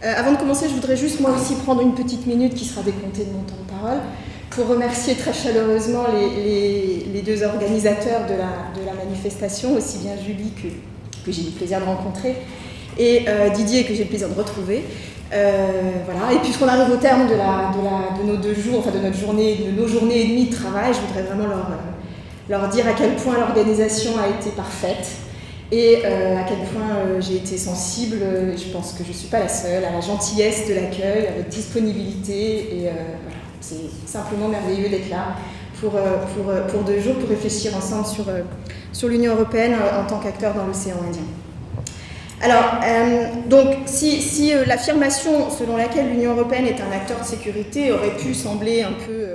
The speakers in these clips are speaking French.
Avant de commencer, je voudrais juste moi aussi prendre une petite minute qui sera décomptée de mon temps de parole pour remercier très chaleureusement les deux organisateurs de la manifestation, aussi bien Julie que j'ai eu le plaisir de rencontrer et Didier que j'ai le plaisir de retrouver. Voilà. Et puisqu'on arrive au terme de nos 2 jours, enfin de nos journées et demie de travail, je voudrais vraiment leur dire à quel point l'organisation a été parfaite. Et à quel point j'ai été sensible, je pense que je ne suis pas la seule, à la gentillesse de l'accueil, à votre disponibilité. Et voilà, c'est simplement merveilleux d'être là pour 2 jours pour réfléchir ensemble sur l'Union européenne en tant qu'acteur dans l'océan Indien. Alors, donc, si l'affirmation selon laquelle l'Union européenne est un acteur de sécurité aurait pu sembler un peu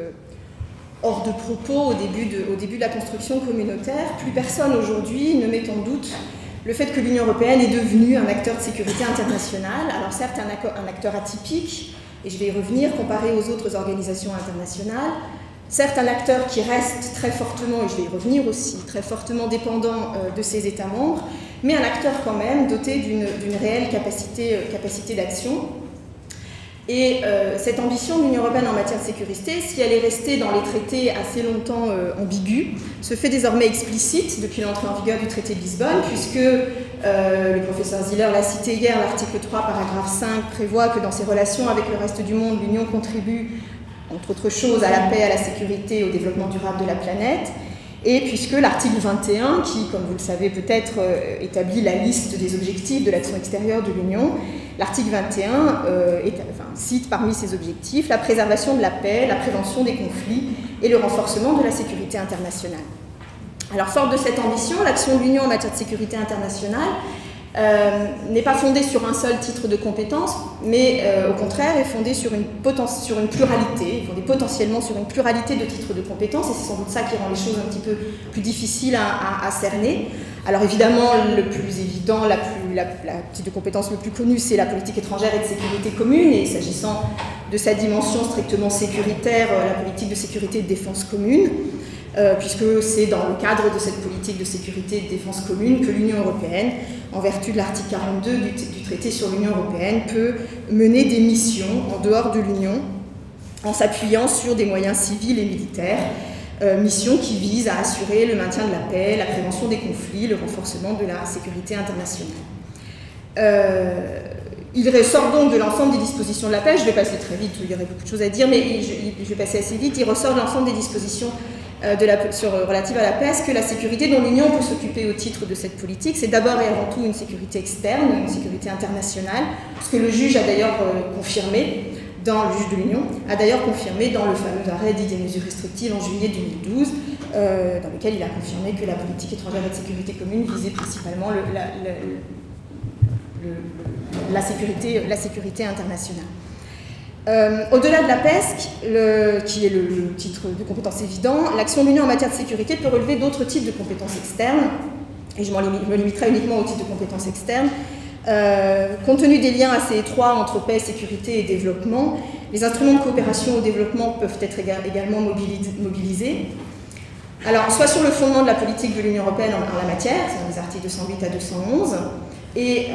hors de propos au début de la construction communautaire, plus personne aujourd'hui ne met en doute le fait que l'Union européenne est devenue un acteur de sécurité internationale. Alors certes, un acteur atypique, et je vais y revenir, comparé aux autres organisations internationales. Certes, un acteur qui reste très fortement, et je vais y revenir aussi, très fortement dépendant de ses États membres, mais un acteur quand même doté d'une réelle capacité d'action. Et cette ambition de l'Union européenne en matière de sécurité, si elle est restée dans les traités assez longtemps ambiguë, se fait désormais explicite depuis l'entrée en vigueur du traité de Lisbonne, puisque le professeur Ziller l'a cité hier, l'article 3, paragraphe 5, prévoit que dans ses relations avec le reste du monde, l'Union contribue, entre autres choses, à la paix, à la sécurité et au développement durable de la planète. Et puisque l'article 21, qui, comme vous le savez peut-être, établit la liste des objectifs de l'action extérieure de l'Union, l'article 21 cite parmi ses objectifs la préservation de la paix, la prévention des conflits et le renforcement de la sécurité internationale. Alors, forte de cette ambition, l'action de l'Union en matière de sécurité internationale n'est pas fondée sur un seul titre de compétence, mais au contraire est fondée sur une pluralité, fondée potentiellement sur une pluralité de titres de compétences, et c'est sans doute ça qui rend les choses un petit peu plus difficiles à cerner. Alors évidemment, le plus évident, la titre de compétence le plus connu, c'est la politique étrangère et de sécurité commune, et s'agissant de sa dimension strictement sécuritaire, la politique de sécurité et de défense commune, puisque c'est dans le cadre de cette politique de sécurité et de défense commune que l'Union européenne, en vertu de l'article 42 du traité sur l'Union européenne, peut mener des missions en dehors de l'Union en s'appuyant sur des moyens civils et militaires, missions qui visent à assurer le maintien de la paix, la prévention des conflits, le renforcement de la sécurité internationale. Il ressort donc de l'ensemble des dispositions de la paix, je vais passer très vite, il y aurait beaucoup de choses à dire, mais je vais passer assez vite, il ressort de l'ensemble des dispositions relatives à la paix, que la sécurité dont l'Union peut s'occuper au titre de cette politique, c'est d'abord et avant tout une sécurité externe, une sécurité internationale, ce que le juge a d'ailleurs confirmé, le juge de l'Union a d'ailleurs confirmé dans le fameux arrêt dit des mesures restrictives en juillet 2012, dans lequel il a confirmé que la politique étrangère et de sécurité commune visait principalement la sécurité internationale. Au-delà de la PESC, qui est le titre de compétence évident, l'action de l'Union en matière de sécurité peut relever d'autres types de compétences externes, et je me limiterai uniquement au type de compétences externes. Compte tenu des liens assez étroits entre paix, sécurité et développement, les instruments de coopération au développement peuvent être également mobilisés. Alors, soit sur le fondement de la politique de l'Union européenne en la matière, c'est les articles 208 à 211, et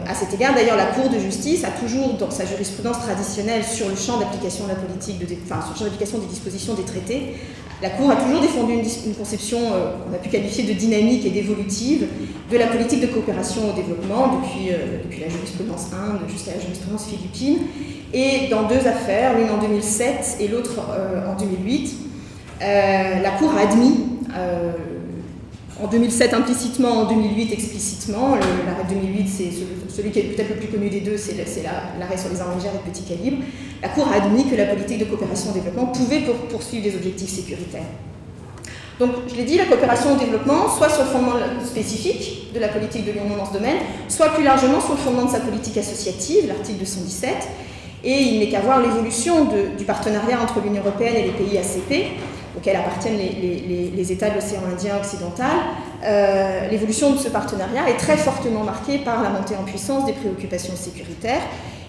à cet égard, d'ailleurs, la Cour de justice a toujours, dans sa jurisprudence traditionnelle sur le champ d'application de la politique, sur le champ d'application des dispositions des traités, la Cour a toujours défendu une conception qu'on a pu qualifier de dynamique et d'évolutive de la politique de coopération au développement depuis la jurisprudence Inde jusqu'à la jurisprudence philippine. Et dans 2 affaires, l'une en 2007 et l'autre en 2008, la Cour a admis, en 2007 implicitement, en 2008 explicitement, l'arrêt de 2008, c'est celui qui est peut-être le plus connu des deux, c'est l'arrêt sur les armes légères et de petit calibre. La Cour a admis que la politique de coopération au développement pouvait poursuivre des objectifs sécuritaires. Donc, je l'ai dit, la coopération au développement, soit sur le fondement spécifique de la politique de l'Union dans ce domaine, soit plus largement sur le fondement de sa politique associative, l'article 217, et il n'est qu'à voir l'évolution du partenariat entre l'Union européenne et les pays ACP, auxquels appartiennent les États de l'océan Indien occidental. L'évolution de ce partenariat est très fortement marquée par la montée en puissance des préoccupations sécuritaires,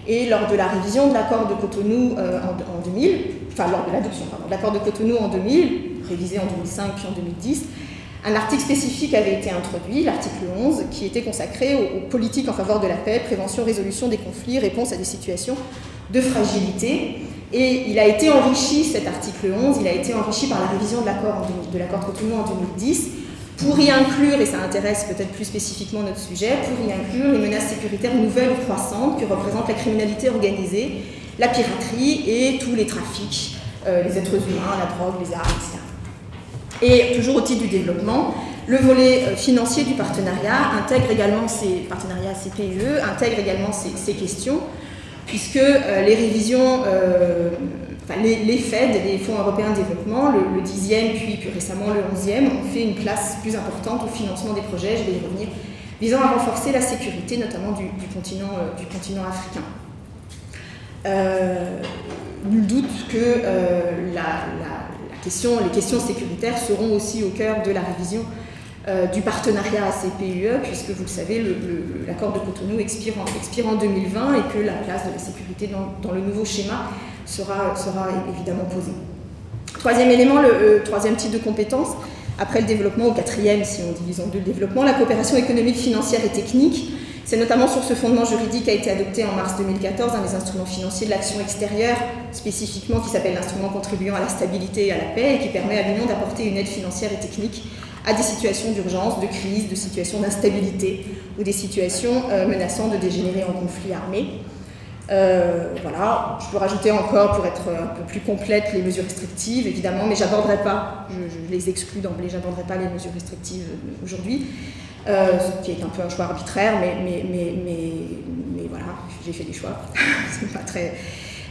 et lors de la révision de l'accord de Cotonou en 2000, enfin lors de l'adoption de l'accord de Cotonou en 2000, révisé en 2005 puis en 2010, Un article spécifique avait été introduit, l'article 11, qui était consacré aux politiques en faveur de la paix, prévention, résolution des conflits, réponse à des situations de fragilité. Et il a été enrichi, cet article 11, il a été enrichi par la révision de l'accord de Cotonou en 2010, pour y inclure, et ça intéresse peut-être plus spécifiquement notre sujet, pour y inclure les menaces sécuritaires nouvelles ou croissantes que représentent la criminalité organisée, la piraterie et tous les trafics, les êtres humains, la drogue, les armes, etc. Et toujours au titre du développement, le volet financier du partenariat intègre également ces partenariats CPUE, intègre également ces questions, puisque les révisions, les FED, les Fonds européens de développement, le 10e puis plus récemment le 11e, ont fait une place plus importante au financement des projets, je vais y revenir, visant à renforcer la sécurité, notamment du continent africain. Nul doute que les questions sécuritaires seront aussi au cœur de la révision du partenariat ACP-UE, puisque vous le savez, l'accord de Cotonou expire en 2020 et que la place de la sécurité dans le nouveau schéma sera évidemment posée. Troisième élément, le troisième type de compétence, après le développement, au quatrième, si on divise en deux le développement, la coopération économique, financière et technique. C'est notamment sur ce fondement juridique qu'a été adopté en mars 2014 un des instruments financiers de l'action extérieure, spécifiquement qui s'appelle l'instrument contribuant à la stabilité et à la paix, et qui permet à l'Union d'apporter une aide financière et technique à des situations d'urgence, de crise, de situations d'instabilité ou des situations menaçant de dégénérer en conflit armé. Voilà, je peux rajouter encore, pour être un peu plus complète, les mesures restrictives, évidemment, mais j'aborderai pas, je les exclus d'emblée, j'aborderai pas les mesures restrictives aujourd'hui, ce qui est un peu un choix arbitraire, mais voilà, j'ai fait des choix, c'est pas très...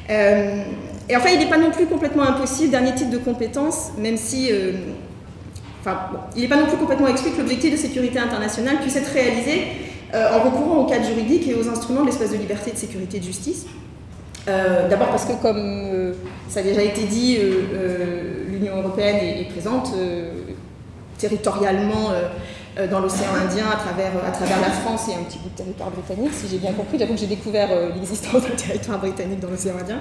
et enfin, il n'est pas non plus complètement impossible, dernier type de compétence, même si... il n'est pas non plus complètement exclu que l'objectif de sécurité internationale puisse être réalisé en recourant au cadre juridique et aux instruments de l'espace de liberté, de sécurité et de justice. D'abord parce que, comme ça a déjà été dit, l'Union européenne est présente territorialement dans l'océan Indien à travers la France et un petit bout de territoire britannique, si j'ai bien compris. J'avoue que j'ai découvert l'existence d'un territoire britannique dans l'océan Indien.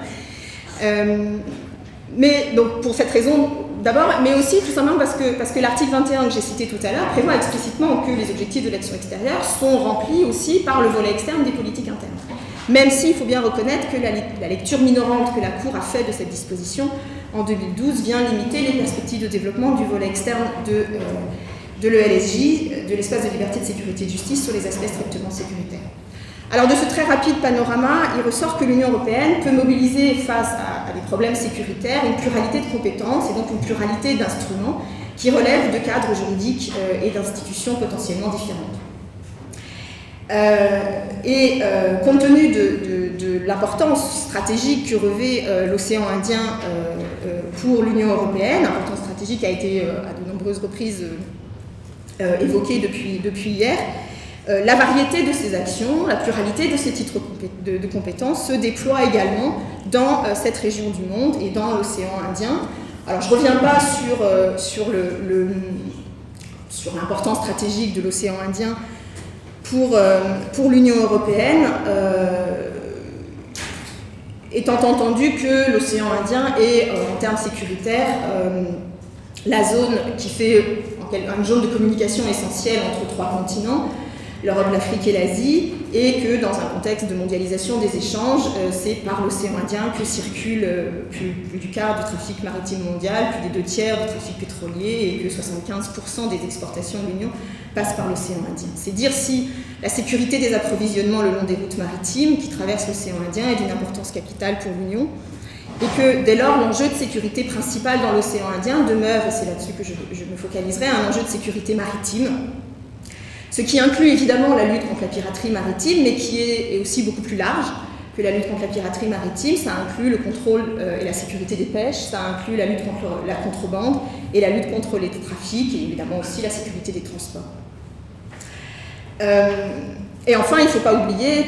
Mais donc pour cette raison d'abord, mais aussi tout simplement parce que l'article 21 que j'ai cité tout à l'heure prévoit explicitement que les objectifs de l'action extérieure sont remplis aussi par le volet externe des politiques internes. Même s'il faut bien reconnaître que la lecture minorante que la Cour a faite de cette disposition en 2012 vient limiter les perspectives de développement du volet externe de l'ELSJ, de l'espace de liberté, de sécurité et de justice, sur les aspects strictement sécuritaires. Alors de ce très rapide panorama, il ressort que l'Union européenne peut mobiliser face à des problèmes sécuritaires une pluralité de compétences et donc une pluralité d'instruments qui relèvent de cadres juridiques et d'institutions potentiellement différentes. Compte tenu de l'importance stratégique que revêt l'océan Indien pour l'Union européenne, importance stratégique a été à de nombreuses reprises évoquée depuis hier, la variété de ces actions, la pluralité de ces titres de compétences se déploie également dans cette région du monde et dans l'océan Indien. Alors je ne reviens pas sur l'importance stratégique de l'océan Indien pour l'Union européenne, étant entendu que l'océan Indien est, en termes sécuritaires, la zone qui fait une zone de communication essentielle entre trois continents, l'Europe, l'Afrique et l'Asie, et que dans un contexte de mondialisation des échanges, c'est par l'océan Indien que circule plus du quart du trafic maritime mondial, plus des 2/3 du trafic pétrolier, et que 75% des exportations de l'Union passent par l'océan Indien. C'est dire si la sécurité des approvisionnements le long des routes maritimes qui traversent l'océan Indien est d'une importance capitale pour l'Union, et que dès lors l'enjeu de sécurité principal dans l'océan Indien demeure, et c'est là-dessus que je me focaliserai, un enjeu de sécurité maritime, ce qui inclut évidemment la lutte contre la piraterie maritime, mais qui est aussi beaucoup plus large que la lutte contre la piraterie maritime. Ça inclut le contrôle et la sécurité des pêches, ça inclut la lutte contre la contrebande et la lutte contre les trafics, et évidemment aussi la sécurité des transports. Et enfin, il ne faut pas oublier,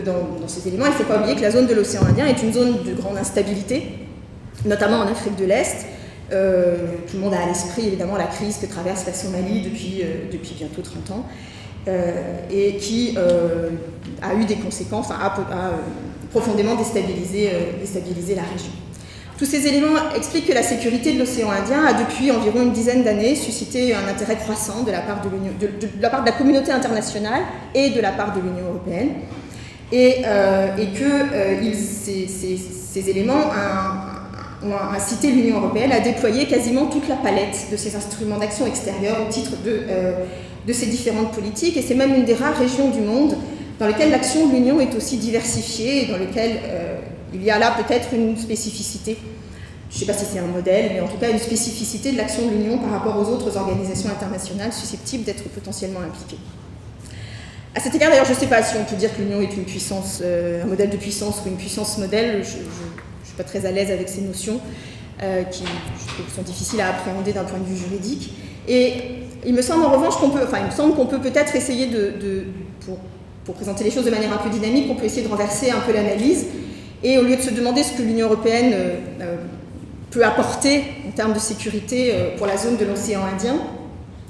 dans ces éléments, il ne faut pas oublier que la zone de l'océan Indien est une zone de grande instabilité, notamment en Afrique de l'Est. Tout le monde a à l'esprit évidemment la crise que traverse la Somalie depuis bientôt 30 ans et qui a eu des conséquences, a profondément déstabilisé la région. Tous ces éléments expliquent que la sécurité de l'océan Indien a depuis environ une dizaine d'années suscité un intérêt croissant de la part de la communauté internationale et de la part de l'Union européenne, et que ces éléments ont incité l'Union européenne à déployer quasiment toute la palette de ses instruments d'action extérieure au titre de ces différentes politiques, et c'est même une des rares régions du monde dans lesquelles l'action de l'Union est aussi diversifiée et dans lesquelles il y a là peut-être une spécificité, je ne sais pas si c'est un modèle, mais en tout cas une spécificité de l'action de l'Union par rapport aux autres organisations internationales susceptibles d'être potentiellement impliquées. À cet égard, d'ailleurs, je ne sais pas si on peut dire que l'Union est une puissance, un modèle de puissance ou une puissance modèle. Je ne suis pas très à l'aise avec ces notions qui, je trouve, sont difficiles à appréhender d'un point de vue juridique. Et il me semble en revanche qu'on peut peut-être essayer pour présenter les choses de manière un peu dynamique, on peut essayer de renverser un peu l'analyse. Et au lieu de se demander ce que l'Union européenne peut apporter en termes de sécurité pour la zone de l'océan Indien,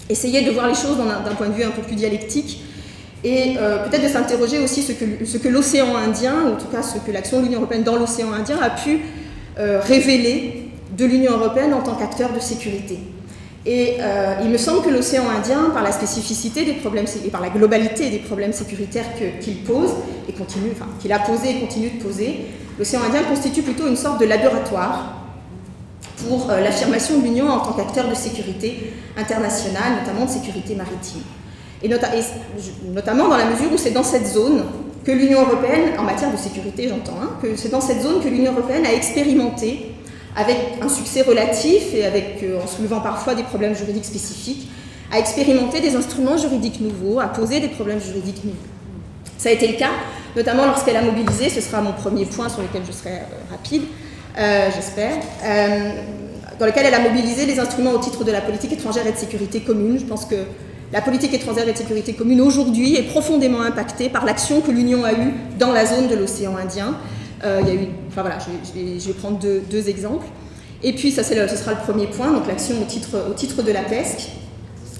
essayer de voir les choses d'un point de vue un peu plus dialectique et peut-être de s'interroger aussi ce que l'océan Indien, ou en tout cas ce que l'action de l'Union européenne dans l'océan Indien a pu révéler de l'Union européenne en tant qu'acteur de sécurité. Et il me semble que l'océan Indien, par la spécificité des problèmes et par la globalité des problèmes sécuritaires qu'il pose, et qu'il a posé et continue de poser, l'océan Indien constitue plutôt une sorte de laboratoire pour l'affirmation de l'Union en tant qu'acteur de sécurité internationale, notamment de sécurité maritime. Et notamment dans la mesure où c'est dans cette zone que l'Union européenne, en matière de sécurité j'entends, que c'est dans cette zone que l'Union européenne a expérimenté, avec un succès relatif et en soulevant parfois des problèmes juridiques spécifiques, à expérimenter des instruments juridiques nouveaux, à poser des problèmes juridiques nouveaux. Ça a été le cas, notamment lorsqu'elle a mobilisé, ce sera mon premier point sur lequel je serai rapide, j'espère, dans lequel elle a mobilisé les instruments au titre de la politique étrangère et de sécurité commune. Je pense que la politique étrangère et de sécurité commune aujourd'hui est profondément impactée par l'action que l'Union a eue dans la zone de l'océan Indien. Il y a eu, je vais prendre deux exemples. Et puis, ce sera le premier point, donc l'action au titre de la PESC.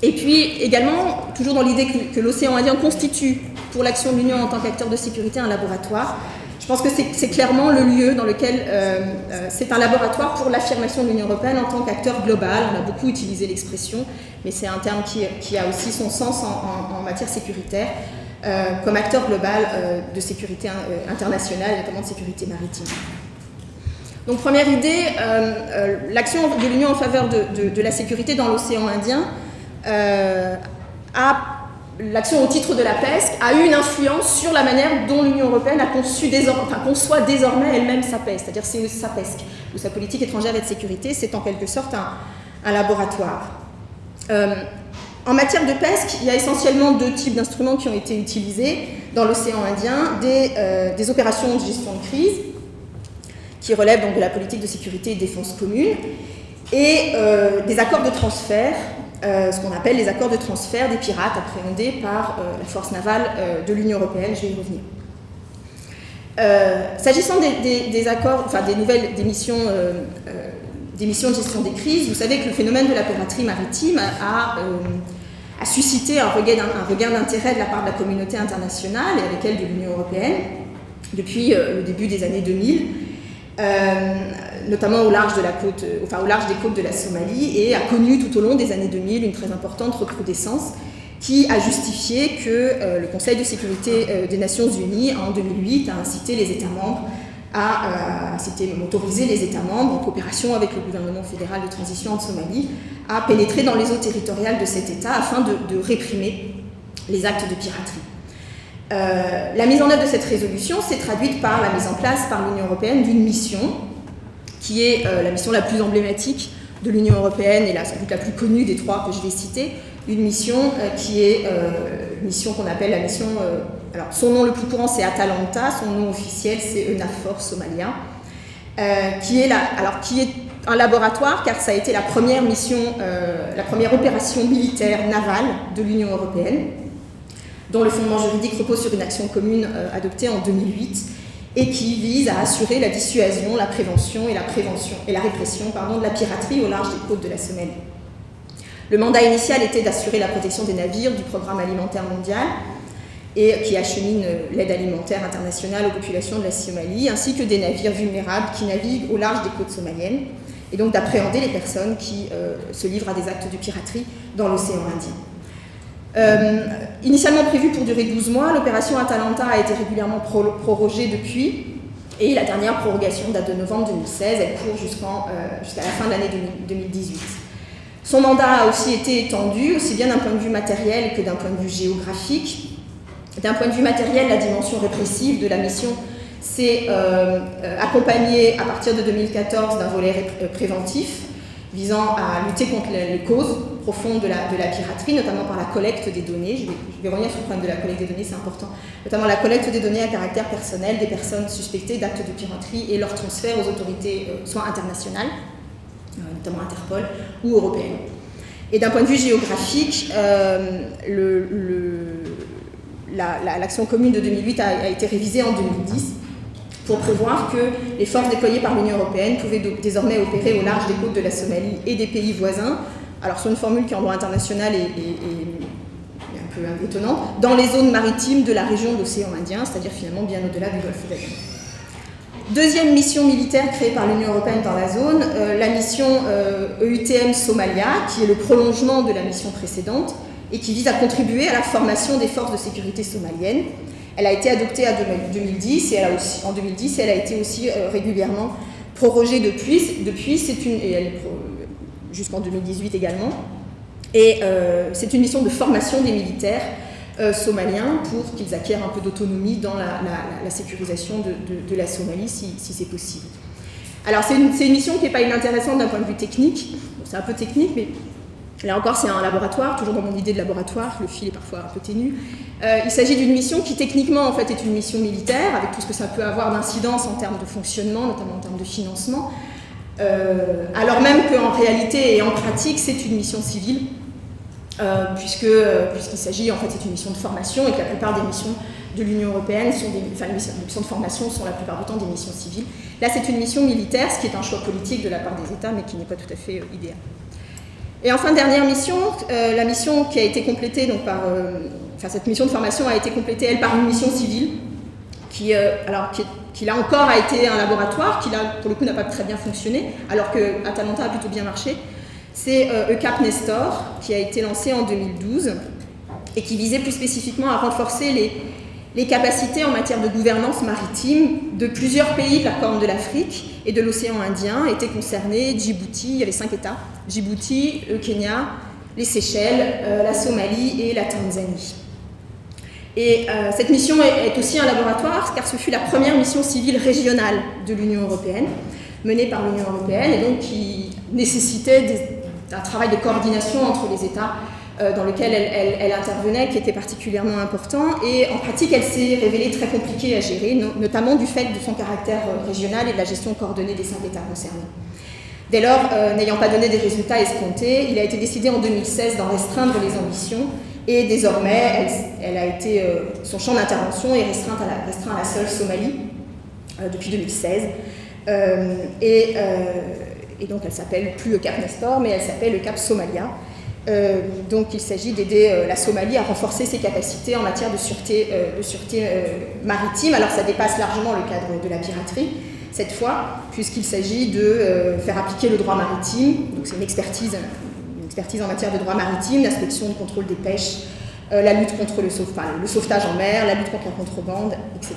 Et puis, également, toujours dans l'idée que l'océan Indien constitue, pour l'action de l'Union en tant qu'acteur de sécurité, un laboratoire. Je pense que c'est clairement le lieu dans lequel c'est un laboratoire pour l'affirmation de l'Union européenne en tant qu'acteur global. On a beaucoup utilisé l'expression, mais c'est un terme qui a aussi son sens en matière sécuritaire. Comme acteur global de sécurité internationale, notamment de sécurité maritime. Donc première idée, l'action de l'Union en faveur de la sécurité dans l'océan Indien, l'action au titre de la PESC a eu une influence sur la manière dont l'Union européenne a conçoit désormais elle-même sa PESC, c'est-à-dire sa PESC, ou sa politique étrangère et de sécurité, c'est en quelque sorte un laboratoire. En matière de PESC, il y a essentiellement deux types d'instruments qui ont été utilisés dans l'océan Indien, des opérations de gestion de crise, qui relèvent donc de la politique de sécurité et de défense commune, et des accords de transfert, ce qu'on appelle les accords de transfert des pirates appréhendés par la force navale de l'Union européenne, je vais y revenir. S'agissant des accords, des missions de gestion des crises, vous savez que le phénomène de la piraterie maritime a suscité un regain d'intérêt de la part de la communauté internationale et avec elle de l'Union européenne depuis le début des années 2000, notamment au large des côtes de la Somalie, et a connu tout au long des années 2000 une très importante recrudescence qui a justifié que le Conseil de sécurité des Nations Unies en 2008 a incité les États membres même autorisé les États membres, en coopération avec le gouvernement fédéral de transition en Somalie, à pénétrer dans les eaux territoriales de cet État afin de réprimer les actes de piraterie. La mise en œuvre de cette résolution s'est traduite par la mise en place par l'Union européenne d'une mission, qui est la mission la plus emblématique de l'Union européenne et sans doute la plus connue des trois que je vais citer, une mission qui est une mission qu'on appelle la mission... alors, son nom le plus courant, c'est Atalanta, son nom officiel, c'est EUNAVFOR Somalia, qui est un laboratoire, car ça a été la première opération militaire navale de l'Union européenne, dont le fondement juridique repose sur une action commune adoptée en 2008, et qui vise à assurer la dissuasion, la prévention et la répression de la piraterie au large des côtes de la Somalie. Le mandat initial était d'assurer la protection des navires du programme alimentaire mondial, et qui achemine l'aide alimentaire internationale aux populations de la Somalie, ainsi que des navires vulnérables qui naviguent au large des côtes somaliennes, et donc d'appréhender les personnes qui se livrent à des actes de piraterie dans l'océan Indien. Initialement prévue pour durer 12 mois, l'opération Atalanta a été régulièrement prorogée depuis, et la dernière prorogation date de novembre 2016, elle court jusqu'à la fin de l'année 2018. Son mandat a aussi été étendu, aussi bien d'un point de vue matériel que d'un point de vue géographique. D'un point de vue matériel, la dimension répressive de la mission s'est accompagnée à partir de 2014 d'un volet préventif visant à lutter contre les causes profondes de la piraterie, notamment par la collecte des données. Je vais revenir sur le problème de la collecte des données, c'est important. Notamment la collecte des données à caractère personnel des personnes suspectées d'actes de piraterie et leur transfert aux autorités soit internationales, notamment Interpol, ou européennes. Et d'un point de vue géographique, l'action commune de 2008 a été révisée en 2010 pour prévoir que les forces déployées par l'Union européenne pouvaient désormais opérer au large des côtes de la Somalie et des pays voisins, alors sur une formule qui en droit international est un peu étonnante, dans les zones maritimes de la région de l'océan Indien, c'est-à-dire finalement bien au-delà du Golfe d'Aden. Deuxième mission militaire créée par l'Union européenne dans la zone, la mission EUTM Somalia, qui est le prolongement de la mission précédente et qui vise à contribuer à la formation des forces de sécurité somaliennes. Elle a été adoptée en 2010 et elle a été aussi régulièrement prorogée depuis jusqu'en 2018 également. Et c'est une mission de formation des militaires somaliens pour qu'ils acquièrent un peu d'autonomie dans la sécurisation de la Somalie si c'est possible. Alors c'est une mission qui n'est pas inintéressante d'un point de vue technique. Bon, c'est un peu technique, mais là encore c'est un laboratoire, toujours dans mon idée de laboratoire, le fil est parfois un peu ténu. Il s'agit d'une mission qui techniquement en fait est une mission militaire, avec tout ce que ça peut avoir d'incidence en termes de fonctionnement, notamment en termes de financement, alors même qu'en réalité et en pratique c'est une mission civile, puisqu'il s'agit en fait c'est une mission de formation et que la plupart des missions de l'Union européenne les missions de formation sont la plupart du temps des missions civiles. Là c'est une mission militaire, ce qui est un choix politique de la part des États mais qui n'est pas tout à fait idéal. Et enfin, dernière mission, la mission qui a été complétée donc cette mission de formation a été complétée, elle, par une mission civile, qui là encore a été un laboratoire, qui là, pour le coup, n'a pas très bien fonctionné, alors que Atalanta a plutôt bien marché. C'est ECAP Nestor, qui a été lancé en 2012, et qui visait plus spécifiquement à renforcer les capacités en matière de gouvernance maritime de plusieurs pays de la Corne de l'Afrique et de l'océan Indien étaient concernés. Djibouti, il y avait 5 États, Djibouti, le Kenya, les Seychelles, la Somalie et la Tanzanie. Et cette mission est aussi un laboratoire, car ce fut la première mission civile régionale de l'Union européenne, menée par l'Union européenne, et donc qui nécessitait un travail de coordination entre les États dans lequel elle intervenait, qui était particulièrement important. Et en pratique, elle s'est révélée très compliquée à gérer, notamment du fait de son caractère régional et de la gestion coordonnée des 5 États concernés. Dès lors, n'ayant pas donné des résultats escomptés, il a été décidé en 2016 d'en restreindre les ambitions, et désormais, son champ d'intervention est restreint à la seule Somalie depuis 2016. Et donc elle s'appelle plus le Cap Nestor, mais elle s'appelle le Cap Somalia. Donc il s'agit d'aider la Somalie à renforcer ses capacités en matière de sûreté maritime. Alors ça dépasse largement le cadre de la piraterie, cette fois, puisqu'il s'agit de faire appliquer le droit maritime. Donc c'est une expertise en matière de droit maritime, l'inspection, le contrôle des pêches, la lutte contre le sauvetage en mer, la lutte contre la contrebande, etc.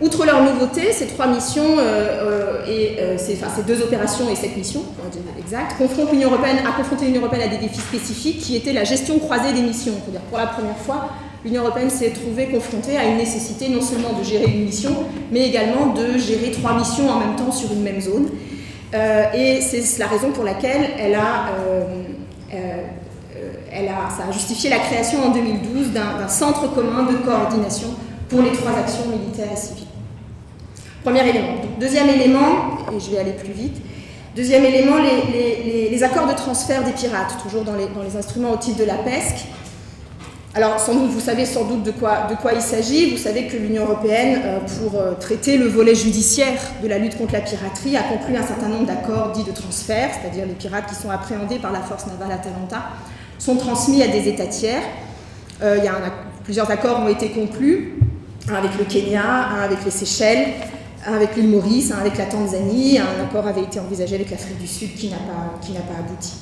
Outre leur nouveauté, ces 3 missions ces 2 opérations et cette mission, pour être exact, a confronté l'Union européenne à des défis spécifiques qui étaient la gestion croisée des missions. C'est-à-dire pour la première fois, l'Union européenne s'est trouvée confrontée à une nécessité non seulement de gérer une mission, mais également de gérer 3 missions en même temps sur une même zone. Et c'est la raison pour laquelle ça a justifié la création en 2012 d'un centre commun de coordination pour les 3 actions militaires et civiles. Premier élément. Deuxième élément, et je vais aller plus vite, deuxième élément, les accords de transfert des pirates, toujours dans les instruments au titre de la PESC. Alors, sans doute, vous savez sans doute de quoi il s'agit. Vous savez que l'Union européenne, pour traiter le volet judiciaire de la lutte contre la piraterie, a conclu un certain nombre d'accords dits de transfert, c'est-à-dire les pirates qui sont appréhendés par la force navale Atalanta sont transmis à des États tiers. Plusieurs accords ont été conclus, un avec le Kenya, un avec les Seychelles, un avec l'île Maurice, un avec la Tanzanie, un accord avait été envisagé avec l'Afrique du Sud qui n'a pas abouti.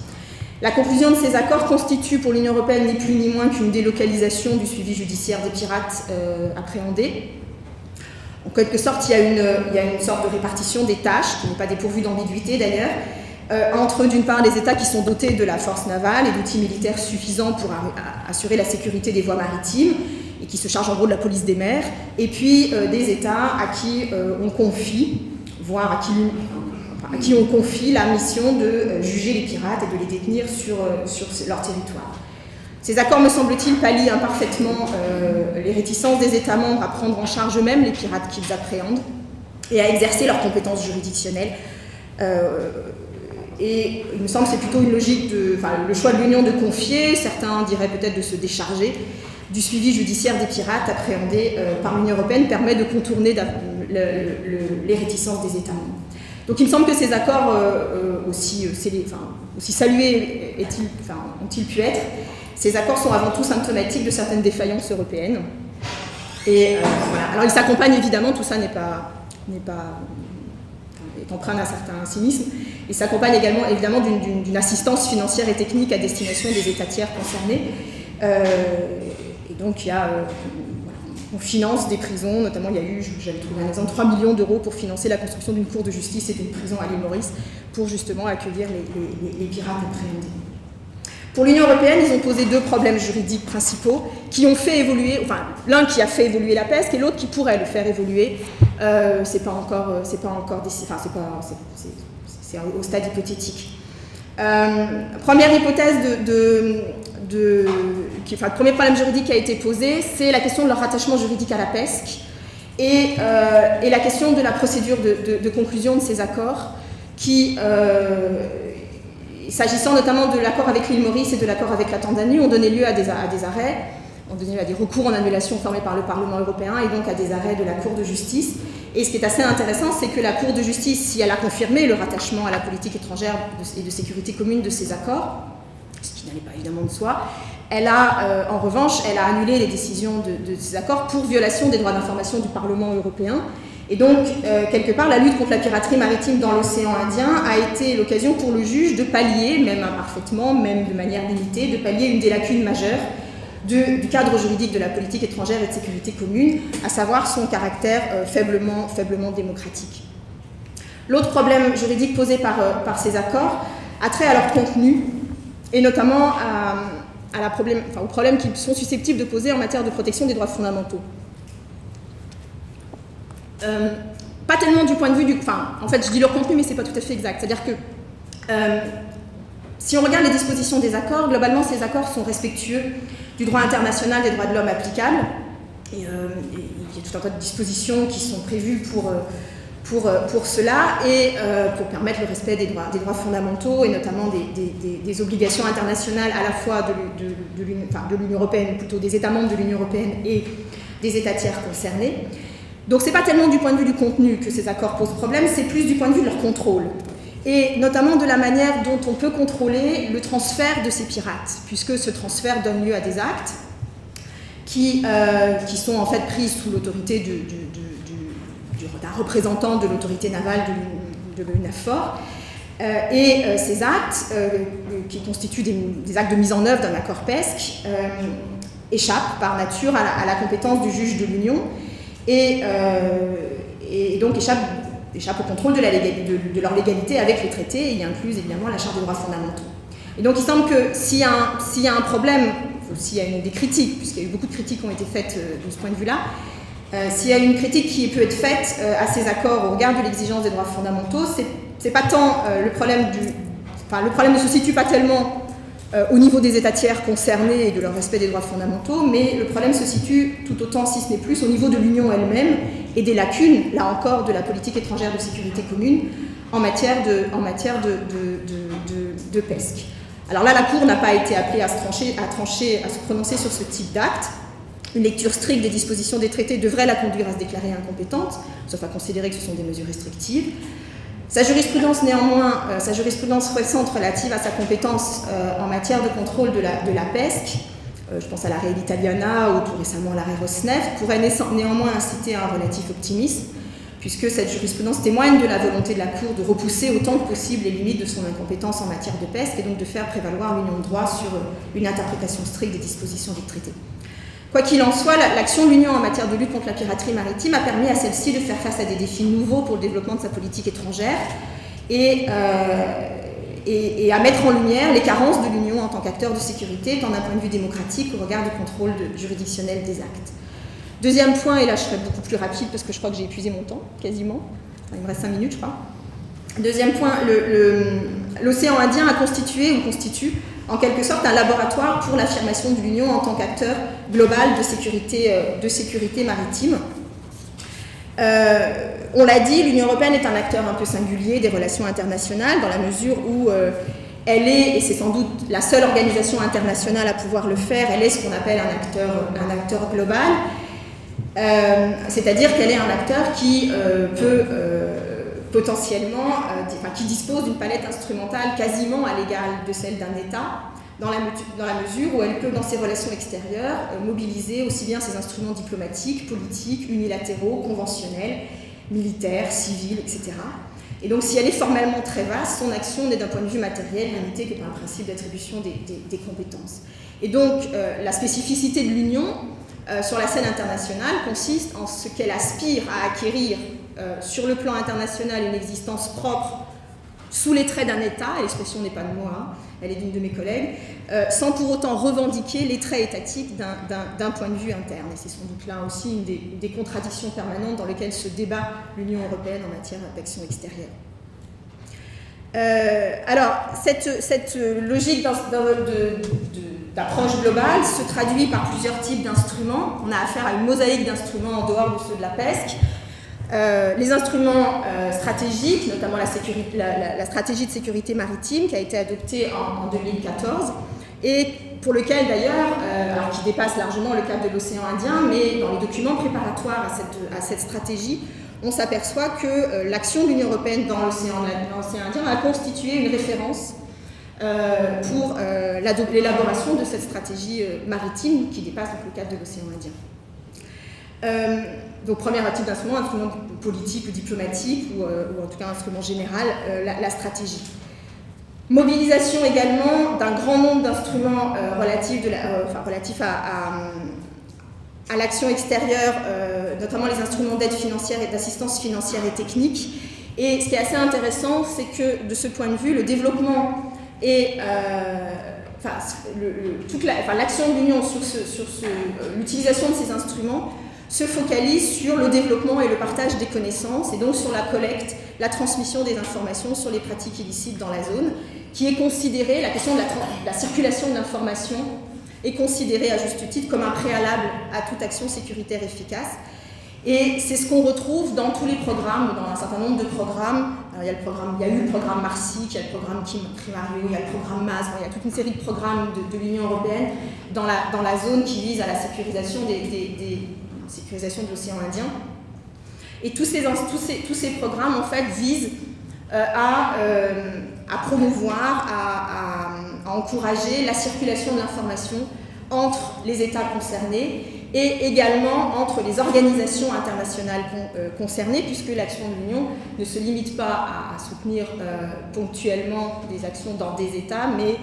La conclusion de ces accords constitue pour l'Union européenne ni plus ni moins qu'une délocalisation du suivi judiciaire des pirates appréhendés. En quelque sorte, il y a une sorte de répartition des tâches, qui n'est pas dépourvue d'ambiguïté d'ailleurs, entre d'une part les États qui sont dotés de la force navale et d'outils militaires suffisants pour assurer la sécurité des voies maritimes, et qui se chargent en gros de la police des mers, et puis des États à qui on confie, voire à qui on confie la mission de juger les pirates et de les détenir sur leur territoire. Ces accords, me semble-t-il, pallient imparfaitement les réticences des États membres à prendre en charge eux-mêmes les pirates qu'ils appréhendent et à exercer leurs compétences juridictionnelles. Et il me semble que c'est plutôt une logique le choix de l'Union de confier, certains diraient peut-être de se décharger, du suivi judiciaire des pirates appréhendés par l'Union européenne permet de contourner les réticences des États membres. Donc il me semble que ces accords, aussi salués ont-ils pu être, ces accords sont avant tout symptomatiques de certaines défaillances européennes. Et voilà. Alors ils s'accompagnent évidemment, tout ça est empreint d'un certain cynisme, il s'accompagne également évidemment d'une assistance financière et technique à destination des États tiers concernés. Et donc, on finance des prisons, notamment j'avais trouvé un exemple, 3 millions d'euros pour financer la construction d'une cour de justice et d'une prison à l'île Maurice pour justement accueillir les pirates appréhendés. Pour l'Union européenne, ils ont posé deux problèmes juridiques principaux qui ont fait évoluer, l'un qui a fait évoluer la pesque et l'autre qui pourrait le faire évoluer. C'est au stade hypothétique. Première hypothèse le premier problème juridique qui a été posé, c'est la question de leur rattachement juridique à la pesque et la question de la procédure de conclusion de ces accords qui, s'agissant notamment de l'accord avec l'île Maurice et de l'accord avec la Tanzanie, ont donné lieu à des arrêts, ont donné lieu à des recours en annulation formés par le Parlement européen et donc à des arrêts de la Cour de justice. Et ce qui est assez intéressant, c'est que la Cour de justice, si elle a confirmé le rattachement à la politique étrangère et de sécurité commune de ces accords, ce qui n'allait pas évidemment de soi, en revanche, elle a annulé les décisions de ces accords pour violation des droits d'information du Parlement européen. Et donc, quelque part, la lutte contre la piraterie maritime dans l'océan Indien a été l'occasion pour le juge de pallier, même imparfaitement, même de manière limitée, de pallier une des lacunes majeures du cadre juridique de la politique étrangère et de sécurité commune, à savoir son caractère faiblement démocratique. L'autre problème juridique posé par ces accords a trait à leur contenu, et notamment aux problèmes qu'ils sont susceptibles de poser en matière de protection des droits fondamentaux. Pas tellement du point de vue en fait, je dis leur contenu, mais c'est pas tout à fait exact. C'est-à-dire que si on regarde les dispositions des accords, globalement, ces accords sont respectueux du droit international des droits de l'homme applicables. Et il y a tout un tas de dispositions qui sont prévues pour cela et pour permettre le respect des droits fondamentaux et notamment des obligations internationales à la fois de l'Union européenne, plutôt des États membres de l'Union européenne et des États tiers concernés. Donc c'est pas tellement du point de vue du contenu que ces accords posent problème, c'est plus du point de vue de leur contrôle. Et notamment de la manière dont on peut contrôler le transfert de ces pirates, puisque ce transfert donne lieu à des actes qui sont en fait pris sous l'autorité d'un représentant de l'autorité navale de l'UNAFOR. Et ces actes, qui constituent des actes de mise en œuvre d'un accord PESC, échappent par nature à la compétence du juge de l'Union et donc échappent au contrôle de leur légalité avec les traités, et y incluse évidemment la Charte des droits fondamentaux. Et donc il semble que s'il y a un problème, s'il y a des critiques, puisqu'il y a eu beaucoup de critiques qui ont été faites de ce point de vue-là, s'il y a une critique qui peut être faite à ces accords au regard de l'exigence des droits fondamentaux, c'est pas tant le problème ne se situe pas tellement au niveau des États tiers concernés et de leur respect des droits fondamentaux, mais le problème se situe tout autant, si ce n'est plus, au niveau de l'Union elle-même et des lacunes, là encore, de la politique étrangère de sécurité commune en matière de PESC. Alors là, la Cour n'a pas été appelée à se prononcer sur ce type d'acte. Une lecture stricte des dispositions des traités devrait la conduire à se déclarer incompétente, sauf à considérer que ce sont des mesures restrictives. Sa jurisprudence, néanmoins, récente relative à sa compétence en matière de contrôle de la PESC je pense à l'arrêt Italiana ou tout récemment l'arrêt Rosneft, pourrait néanmoins inciter à un relatif optimisme, puisque cette jurisprudence témoigne de la volonté de la Cour de repousser autant que possible les limites de son incompétence en matière de pesque et donc de faire prévaloir l'union de droit sur une interprétation stricte des dispositions du traité. Quoi qu'il en soit, l'action de l'Union en matière de lutte contre la piraterie maritime a permis à celle-ci de faire face à des défis nouveaux pour le développement de sa politique étrangère et à mettre en lumière les carences de l'Union en tant qu'acteur de sécurité, tant d'un point de vue démocratique au regard du contrôle juridictionnel des actes. Deuxième point, et là je serai beaucoup plus rapide parce que je crois que j'ai épuisé mon temps, quasiment. Enfin, il me reste 5 minutes, je crois. Deuxième point, l'océan Indien a constitué ou constitue en quelque sorte un laboratoire pour l'affirmation de l'Union en tant qu'acteur global de sécurité maritime. On l'a dit, l'Union européenne est un acteur un peu singulier des relations internationales dans la mesure où elle est, et c'est sans doute la seule organisation internationale à pouvoir le faire, elle est ce qu'on appelle un acteur global. C'est-à-dire qu'elle est un acteur qui peut potentiellement, qui dispose d'une palette instrumentale quasiment à l'égal de celle d'un État, dans la mesure où elle peut, dans ses relations extérieures, mobiliser aussi bien ses instruments diplomatiques, politiques, unilatéraux, conventionnels, militaires, civils, etc. Et donc, si elle est formellement très vaste, son action n'est d'un point de vue matériel limitée que par un principe d'attribution des compétences. Et donc, la spécificité de l'Union sur la scène internationale consiste en ce qu'elle aspire à acquérir sur le plan international une existence propre sous les traits d'un État, et l'expression n'est pas de moi, hein, elle est d'une de mes collègues, sans pour autant revendiquer les traits étatiques d'un point de vue interne. Et c'est sans doute là aussi une des contradictions permanentes dans lesquelles se débat l'Union européenne en matière d'action extérieure. Alors, cette logique d'approche globale se traduit par plusieurs types d'instruments. On a affaire à une mosaïque d'instruments en dehors de ceux de la pesque. Les instruments stratégiques, notamment la stratégie de sécurité maritime qui a été adoptée en 2014 et pour lequel d'ailleurs, alors qui dépasse largement le cadre de l'océan Indien, mais dans les documents préparatoires à cette stratégie, on s'aperçoit que l'action de l'Union européenne dans l'océan Indien a constitué une référence pour l'élaboration de cette stratégie maritime qui dépasse donc, le cadre de l'océan Indien. Donc, premier type d'instrument, instrument politique ou diplomatique, ou en tout cas instrument général, la stratégie. Mobilisation également d'un grand nombre d'instruments relatifs à l'action extérieure, notamment les instruments d'aide financière et d'assistance financière et technique. Et ce qui est assez intéressant, c'est que de ce point de vue, le développement et l'action de l'Union sur l'utilisation de ces instruments se focalise sur le développement et le partage des connaissances et donc sur la collecte, la transmission des informations sur les pratiques illicites dans la zone, qui est considérée, la question de la circulation de l'information est considérée à juste titre comme un préalable à toute action sécuritaire efficace. Et c'est ce qu'on retrouve dans tous les programmes, dans un certain nombre de programmes. Alors, il y a eu le programme Marsic, il y a le programme Primario, il y a le programme MAS, il y a toute une série de programmes de l'Union européenne dans la zone qui vise à la sécurisation sécurisation de l'océan Indien. Et tous ces programmes, en fait, visent à promouvoir, à encourager la circulation de l'information entre les États concernés et également entre les organisations internationales concernées, puisque l'action de l'Union ne se limite pas à soutenir ponctuellement des actions dans des États, mais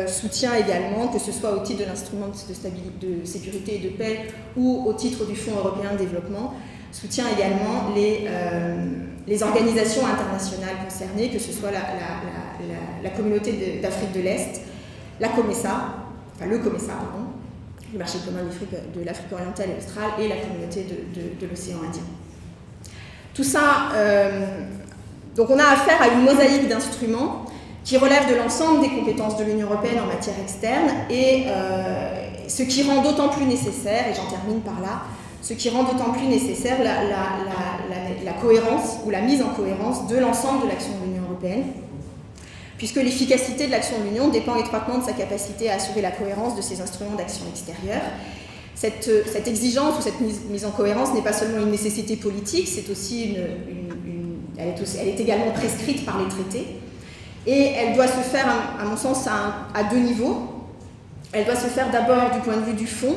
soutient également, que ce soit au titre de l'instrument de sécurité et de paix ou au titre du Fonds européen de développement, soutient également les organisations internationales concernées, que ce soit la communauté d'Afrique de l'Est, le COMESA, le marché commun de l'Afrique orientale et australe, et la communauté de l'océan Indien. Tout ça, donc on a affaire à une mosaïque d'instruments qui relève de l'ensemble des compétences de l'Union européenne en matière externe, et ce qui rend d'autant plus nécessaire, et j'en termine par là, ce qui rend d'autant plus nécessaire la cohérence ou la mise en cohérence de l'ensemble de l'action de l'Union européenne, puisque l'efficacité de l'action de l'Union dépend étroitement de sa capacité à assurer la cohérence de ses instruments d'action extérieure. Cette exigence ou cette mise en cohérence n'est pas seulement une nécessité politique, c'est aussi elle est également prescrite par les traités. Et elle doit se faire, à mon sens, à deux niveaux. Elle doit se faire d'abord du point de vue du fond.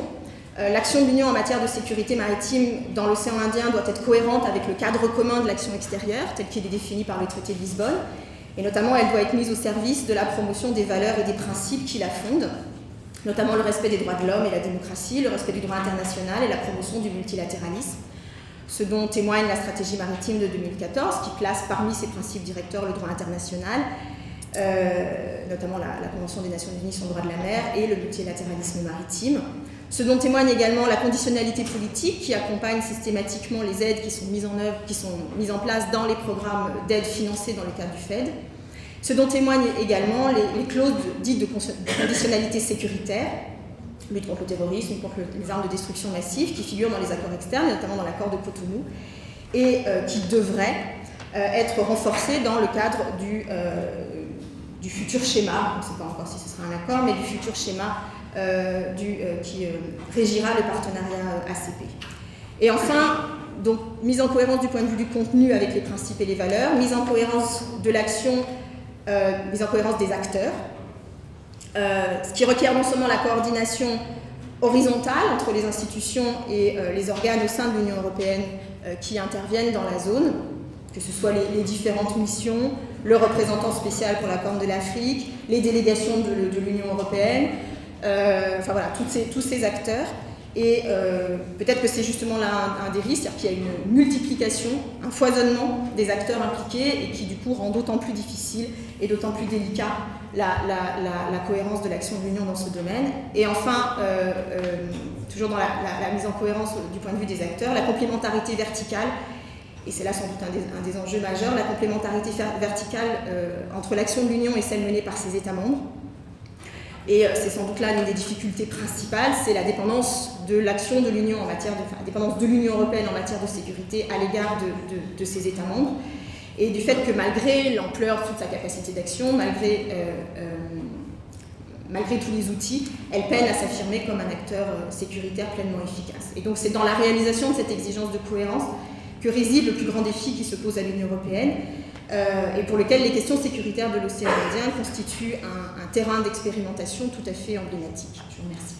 L'action de l'Union en matière de sécurité maritime dans l'océan Indien doit être cohérente avec le cadre commun de l'action extérieure, tel qu'il est défini par le traité de Lisbonne. Et notamment, elle doit être mise au service de la promotion des valeurs et des principes qui la fondent, notamment le respect des droits de l'homme et la démocratie, le respect du droit international et la promotion du multilatéralisme. Ce dont témoigne la stratégie maritime de 2014, qui place parmi ses principes directeurs le droit international, notamment la Convention des Nations Unies sur le droit de la mer et le multilatéralisme maritime. Ce dont témoigne également la conditionnalité politique qui accompagne systématiquement les aides qui sont mises en place dans les programmes d'aide financés dans le cadre du FED. Ce dont témoignent également les clauses dites de conditionnalité sécuritaire, lutte contre le terrorisme, contre les armes de destruction massive, qui figurent dans les accords externes, notamment dans l'accord de Cotonou, et qui devraient être renforcées dans le cadre du futur schéma, on ne sait pas encore si ce sera un accord, mais du futur schéma qui régira le partenariat ACP. Et enfin, donc, mise en cohérence du point de vue du contenu avec les principes et les valeurs, mise en cohérence de l'action, mise en cohérence des acteurs, ce qui requiert non seulement la coordination horizontale entre les institutions et les organes au sein de l'Union européenne qui interviennent dans la zone, que ce soit les différentes missions, le représentant spécial pour la Corne de l'Afrique, les délégations de l'Union européenne, enfin voilà, tous ces acteurs. Et peut-être que c'est justement là un des risques, c'est-à-dire qu'il y a une multiplication, un foisonnement des acteurs impliqués et qui du coup rend d'autant plus difficile et d'autant plus délicat la cohérence de l'action de l'Union dans ce domaine. Et enfin, toujours dans la mise en cohérence du point de vue des acteurs, la complémentarité verticale, et c'est là sans doute un des enjeux majeurs, la complémentarité verticale entre l'action de l'Union et celle menée par ses États membres. Et c'est sans doute là l'une des difficultés principales, c'est la dépendance de l'action de l'Union en matière la dépendance de l'Union européenne en matière de sécurité à l'égard de ses États membres, et du fait que malgré l'ampleur de toute sa capacité d'action, malgré tous les outils, elle peine à s'affirmer comme un acteur sécuritaire pleinement efficace. Et donc c'est dans la réalisation de cette exigence de cohérence que réside le plus grand défi qui se pose à l'Union européenne, et pour lequel les questions sécuritaires de l'océan Indien constituent un terrain d'expérimentation tout à fait emblématique. Je vous remercie.